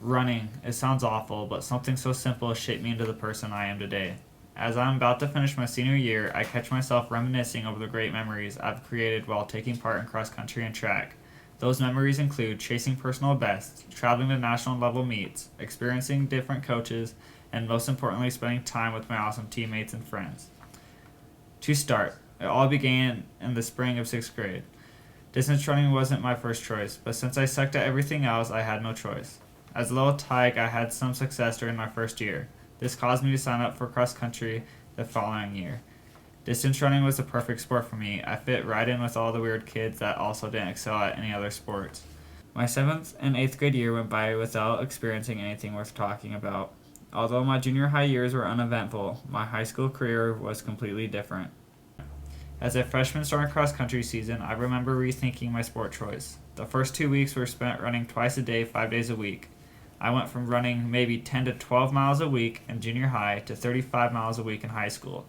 Running. It sounds awful, but something so simple shaped me into the person I am today. As I'm about to finish my senior year, I catch myself reminiscing over the great memories I've created while taking part in cross country and track. Those memories include chasing personal bests, traveling to national level meets, experiencing different coaches, and most importantly, spending time with my awesome teammates and friends. To start, it all began in the spring of 6th grade. Distance running wasn't my first choice, but since I sucked at everything else, I had no choice. As a little tyke, I had some success during my first year. This caused me to sign up for cross country the following year. Distance running was the perfect sport for me. I fit right in with all the weird kids that also didn't excel at any other sports. My 7th and 8th grade year went by without experiencing anything worth talking about. Although my junior high years were uneventful, my high school career was completely different. As a freshman starting cross country season, I remember rethinking my sport choice. The first 2 weeks were spent running twice a day, 5 days a week. I went from running maybe 10 to 12 miles a week in junior high to 35 miles a week in high school.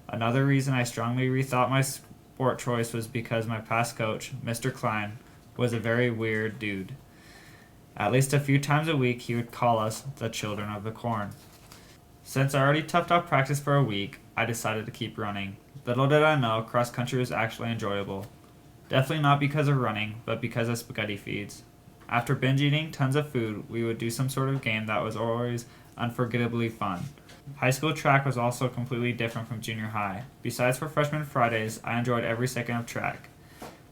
Another reason I strongly rethought my sport choice was because my past coach, Mr. Klein, was a very weird dude. At least a few times a week, he would call us the Children of the Corn. Since I already toughed out practice for a week, I decided to keep running. Little did I know, cross country was actually enjoyable. Definitely not because of running, but because of spaghetti feeds. After binge eating tons of food, we would do some sort of game that was always unforgettably fun. High school track was also completely different from junior high. Besides for freshman Fridays, I enjoyed every second of track.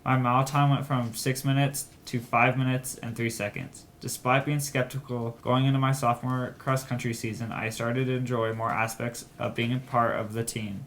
My mile time went from 6 minutes to 5 minutes and 3 seconds. Despite being skeptical going into my sophomore cross country season, I started to enjoy more aspects of being a part of the team.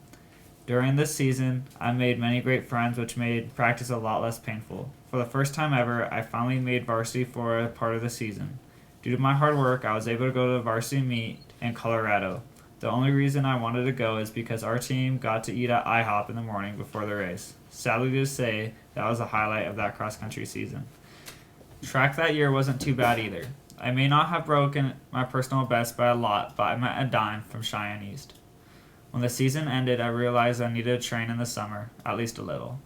During this season, I made many great friends, which made practice a lot less painful. For the first time ever, I finally made varsity for a part of the season. Due to my hard work, I was able to go to the varsity meet in Colorado. The only reason I wanted to go is because our team got to eat at IHOP in the morning before the race. Sadly to say, that was the highlight of that cross country season. Track that year wasn't too bad either. I may not have broken my personal best by a lot, but I met a dime from Cheyenne East. When the season ended, I realized I needed to train in the summer, at least a little.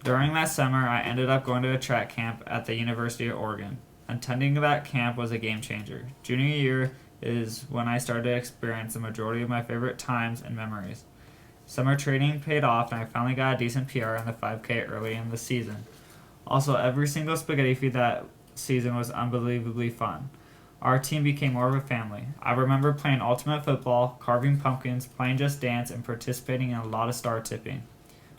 During that summer, I ended up going to a track camp at the University of Oregon. Attending that camp was a game changer. Junior year is when I started to experience the majority of my favorite times and memories. Summer training paid off and I finally got a decent PR in the 5K early in the season. Also, every single spaghetti feed that season was unbelievably fun. Our team became more of a family. I remember playing ultimate football, carving pumpkins, playing Just Dance, and participating in a lot of star tipping.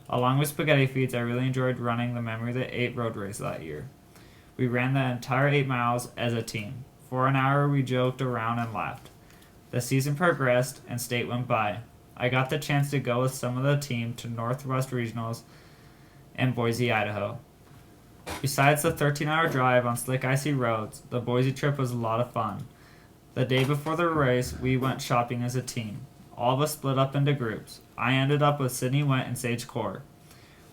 Along with spaghetti feeds, I really enjoyed running the Memory of the 8 road race that year. We ran the entire 8 miles as a team. For an hour, we joked around and laughed. The season progressed and state went by. I got the chance to go with some of the team to Northwest Regionals in Boise, Idaho. Besides the 13-hour drive on slick icy roads, the Boise trip was a lot of fun. The day before the race, we went shopping as a team. All of us split up into groups. I ended up with Sydney Went and Sage Core.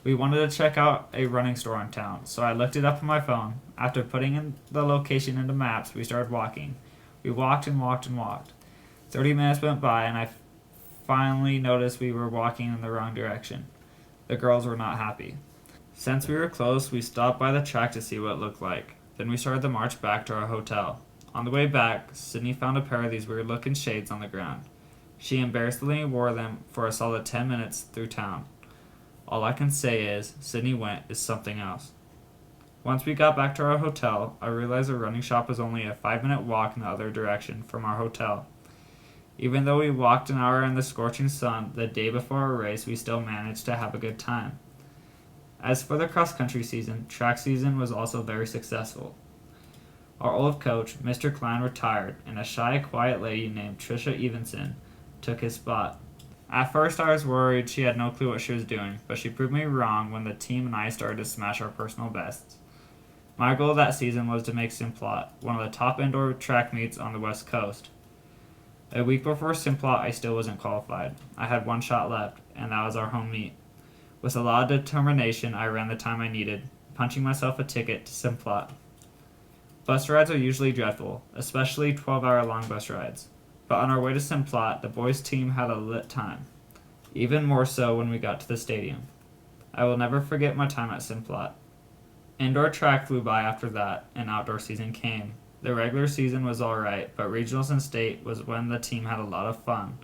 We wanted to check out a running store in town, so I looked it up on my phone. After putting in the location into maps, we started walking. We walked and walked and walked. 30 minutes went by and I finally noticed we were walking in the wrong direction. The girls were not happy. Since we were close, we stopped by the track to see what it looked like. Then we started the march back to our hotel. On the way back, Sydney found a pair of these weird looking shades on the ground. She embarrassedly wore them for a solid 10 minutes through town. All I can say is, Sydney Went is something else. Once we got back to our hotel, I realized the running shop was only a 5-minute walk in the other direction from our hotel. Even though we walked an hour in the scorching sun the day before our race, we still managed to have a good time. As for the cross-country season, track season was also very successful. Our old coach, Mr. Klein, retired, and a shy, quiet lady named Trisha Evenson took his spot. At first I was worried she had no clue what she was doing, but she proved me wrong when the team and I started to smash our personal bests. My goal that season was to make Simplot one of the top indoor track meets on the West Coast. A week before Simplot, I still wasn't qualified. I had one shot left, and that was our home meet. With a lot of determination, I ran the time I needed, punching myself a ticket to Simplot. Bus rides are usually dreadful, especially 12-hour long bus rides. But on our way to Simplot, the boys' team had a lit time. Even more so when we got to the stadium. I will never forget my time at Simplot. Indoor track flew by after that, and outdoor season came. The regular season was alright, but regionals and state was when the team had a lot of fun.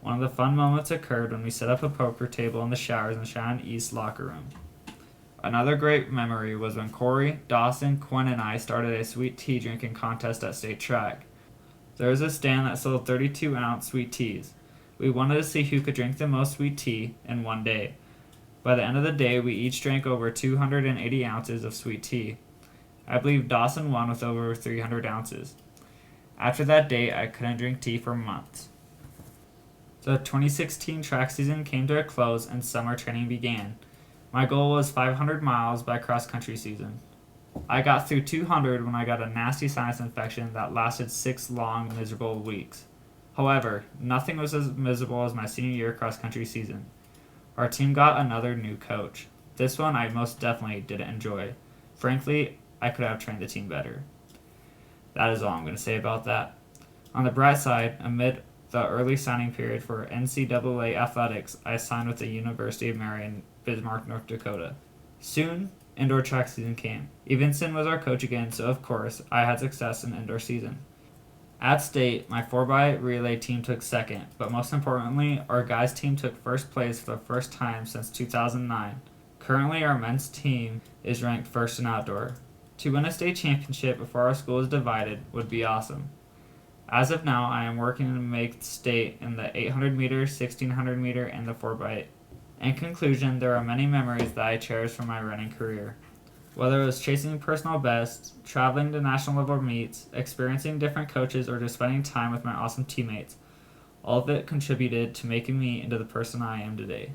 One of the fun moments occurred when we set up a poker table in the showers in Shannon East locker room. Another great memory was when Corey, Dawson, Quinn, and I started a sweet tea drinking contest at state track. There was a stand that sold 32-ounce sweet teas. We wanted to see who could drink the most sweet tea in one day. By the end of the day, we each drank over 280 ounces of sweet tea. I believe Dawson won with over 300 ounces. After that day, I couldn't drink tea for months. The 2016 track season came to a close and summer training began. My goal was 500 miles by cross-country season. I got through 200 when I got a nasty sinus infection that lasted 6 long, miserable weeks. However, nothing was as miserable as my senior year cross-country season. Our team got another new coach. This one I most definitely didn't enjoy. Frankly, I could have trained the team better. That is all I'm going to say about that. On the bright side, amid the early signing period for NCAA athletics, I signed with the University of Mary in Bismarck, North Dakota. Soon, indoor track season came. Evenson was our coach again, so of course, I had success in indoor season. At state, my 4x relay team took second, but most importantly, our guys team took first place for the first time since 2009. Currently, our men's team is ranked first in outdoor. To win a state championship before our school is divided would be awesome. As of now, I am working to make state in the 800 meter, 1600 meter, and the 4x8. In conclusion, there are many memories that I cherish from my running career. Whether it was chasing personal bests, traveling to national level meets, experiencing different coaches, or just spending time with my awesome teammates, all of it contributed to making me into the person I am today.